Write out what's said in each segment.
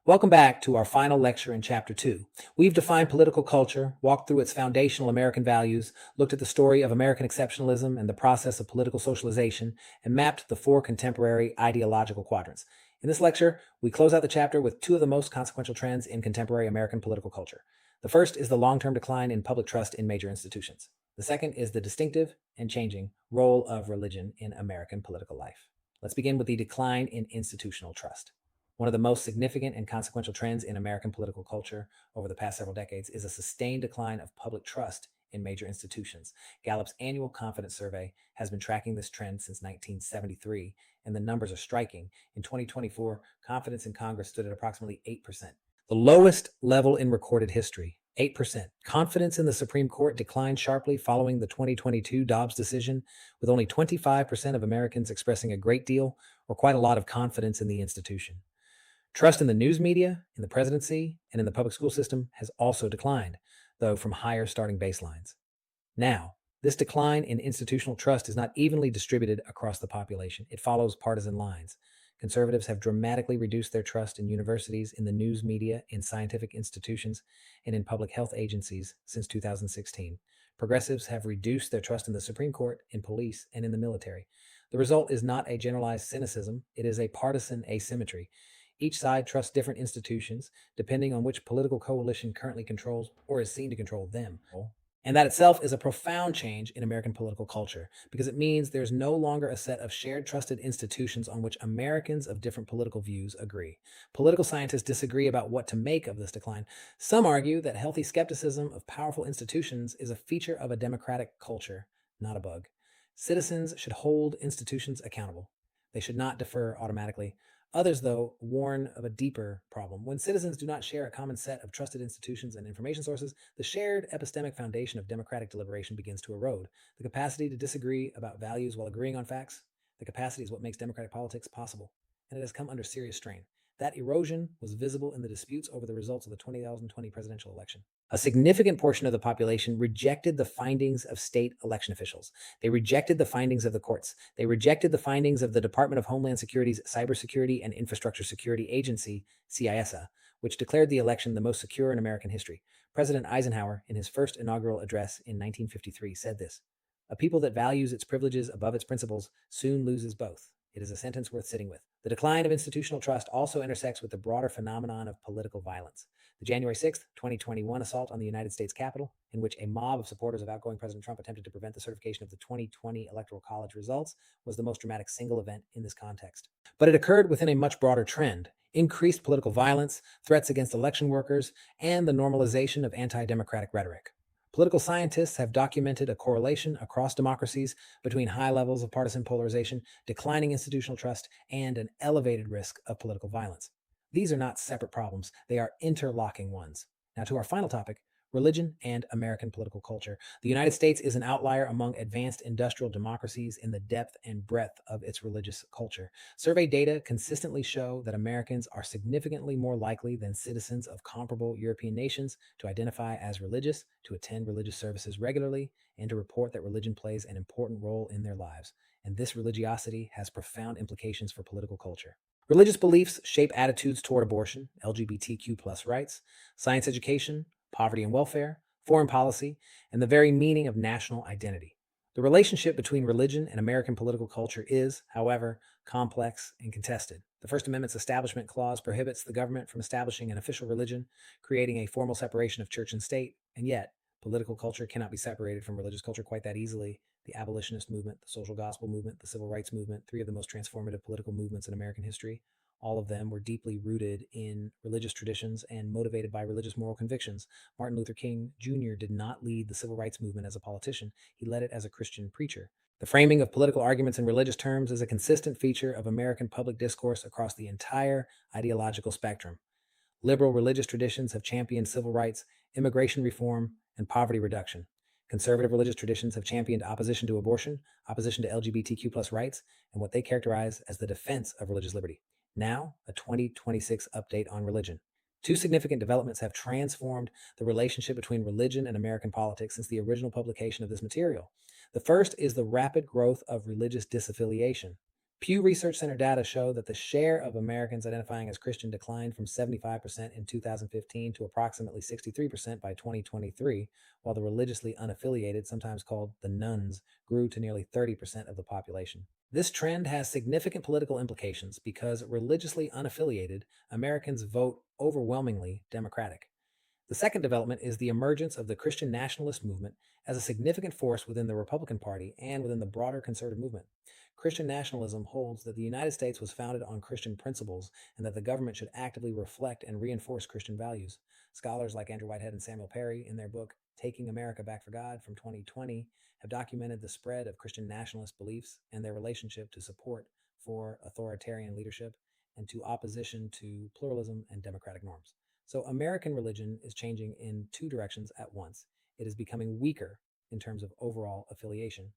Welcome back to our final lecture in Chapter 2. We've defined political culture, walked through its foundational American values, looked at the story of American exceptionalism and the process of political socialization, and mapped the four contemporary ideological quadrants. In this lecture, we close out the chapter with two of the most consequential trends in contemporary American political culture. The first is the long-term decline in public trust in major institutions. The second is the distinctive and changing role of religion in American political life. Let's begin with the decline in institutional trust. One of the most significant and consequential trends in American political culture over the past several decades is a sustained decline of public trust in major institutions. Gallup's annual confidence survey has been tracking this trend since 1973, and the numbers are striking. In 2024, confidence in Congress stood at approximately 8%, the lowest level in recorded history. 8%. Confidence in the Supreme Court declined sharply following the 2022 Dobbs decision, with only 25% of Americans expressing a great deal or quite a lot of confidence in the institution. Trust in the news media, in the presidency, and in the public school system has also declined, though from higher starting baselines. Now, this decline in institutional trust is not evenly distributed across the population. It follows partisan lines. Conservatives have dramatically reduced their trust in universities, in the news media, in scientific institutions, and in public health agencies since 2016. Progressives have reduced their trust in the Supreme Court, in police, and in the military. The result is not a generalized cynicism, it is a partisan asymmetry. Each side trusts different institutions, depending on which political coalition currently controls or is seen to control them. And that itself is a profound change in American political culture because it means there's no longer a set of shared trusted institutions on which Americans of different political views agree. Political scientists disagree about what to make of this decline. Some argue that healthy skepticism of powerful institutions is a feature of a democratic culture, not a bug. Citizens should hold institutions accountable. They should not defer automatically. Others, though, warn of a deeper problem. When citizens do not share a common set of trusted institutions and information sources, the shared epistemic foundation of democratic deliberation begins to erode. The capacity to disagree about values while agreeing on facts, the capacity is what makes democratic politics possible, and it has come under serious strain. That erosion was visible in the disputes over the results of the 2020 presidential election. A significant portion of the population rejected the findings of state election officials. They rejected the findings of the courts. They rejected the findings of the Department of Homeland Security's Cybersecurity and Infrastructure Security Agency, CISA, which declared the election the most secure in American history. President Eisenhower, in his first inaugural address in 1953, said this: "A people that values its privileges above its principles soon loses both." It is a sentence worth sitting with. The decline of institutional trust also intersects with the broader phenomenon of political violence. The January 6th, 2021 assault on the United States Capitol, in which a mob of supporters of outgoing President Trump attempted to prevent the certification of the 2020 Electoral College results, was the most dramatic single event in this context. But it occurred within a much broader trend: increased political violence, threats against election workers, and the normalization of anti-democratic rhetoric. Political scientists have documented a correlation across democracies between high levels of partisan polarization, declining institutional trust, and an elevated risk of political violence. These are not separate problems, they are interlocking ones. Now, to our final topic: religion and American political culture. The United States is an outlier among advanced industrial democracies in the depth and breadth of its religious culture. Survey data consistently show that Americans are significantly more likely than citizens of comparable European nations to identify as religious, to attend religious services regularly, and to report that religion plays an important role in their lives. And this religiosity has profound implications for political culture. Religious beliefs shape attitudes toward abortion, LGBTQ plus rights, science education, poverty and welfare, foreign policy, and the very meaning of national identity. The relationship between religion and American political culture is, however, complex and contested. The First Amendment's Establishment Clause prohibits the government from establishing an official religion, creating a formal separation of church and state, and yet, political culture cannot be separated from religious culture quite that easily. The abolitionist movement, the social gospel movement, the civil rights movement, three of the most transformative political movements in American history, all of them were deeply rooted in religious traditions and motivated by religious moral convictions. Martin Luther King Jr. did not lead the civil rights movement as a politician. He led it as a Christian preacher. The framing of political arguments in religious terms is a consistent feature of American public discourse across the entire ideological spectrum. Liberal religious traditions have championed civil rights, immigration reform, and poverty reduction. Conservative religious traditions have championed opposition to abortion, opposition to LGBTQ plus rights, and what they characterize as the defense of religious liberty. Now, a 2026 update on religion. Two significant developments have transformed the relationship between religion and American politics since the original publication of this material. The first is the rapid growth of religious disaffiliation. Pew Research Center data show that the share of Americans identifying as Christian declined from 75% in 2015 to approximately 63% by 2023, while the religiously unaffiliated, sometimes called the nuns, grew to nearly 30% of the population. This trend has significant political implications because religiously unaffiliated Americans vote overwhelmingly Democratic. The second development is the emergence of the Christian nationalist movement as a significant force within the Republican Party and within the broader conservative movement. Christian nationalism holds that the United States was founded on Christian principles and that the government should actively reflect and reinforce Christian values. Scholars like Andrew Whitehead and Samuel Perry, in their book Taking America Back for God from 2020, have documented the spread of Christian nationalist beliefs and their relationship to support for authoritarian leadership and to opposition to pluralism and democratic norms. So, American religion is changing in two directions at once. It is becoming weaker in terms of overall affiliation,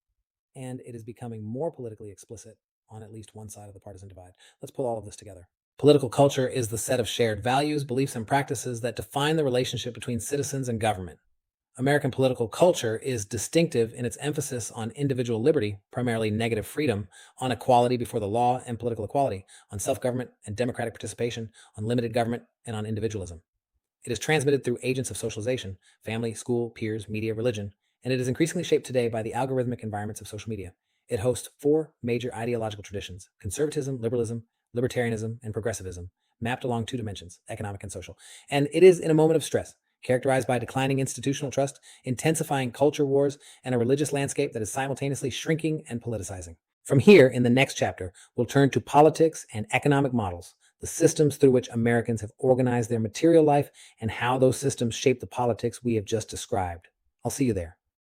and it is becoming more politically explicit on at least one side of the partisan divide. Let's pull all of this together. Political culture is the set of shared values, beliefs, and practices that define the relationship between citizens and government. American political culture is distinctive in its emphasis on individual liberty, primarily negative freedom, on equality before the law and political equality, on self government and democratic participation, on limited government, and on individualism. It is transmitted through agents of socialization, family, school, peers, media, religion, and it is increasingly shaped today by the algorithmic environments of social media. It hosts four major ideological traditions: conservatism, liberalism, libertarianism, and progressivism, mapped along two dimensions, economic and social. And it is in a moment of stress, characterized by declining institutional trust, intensifying culture wars, and a religious landscape that is simultaneously shrinking and politicizing. From here, in the next chapter, we'll turn to politics and economic models, the systems through which Americans have organized their material life, and how those systems shape the politics we have just described. I'll see you there.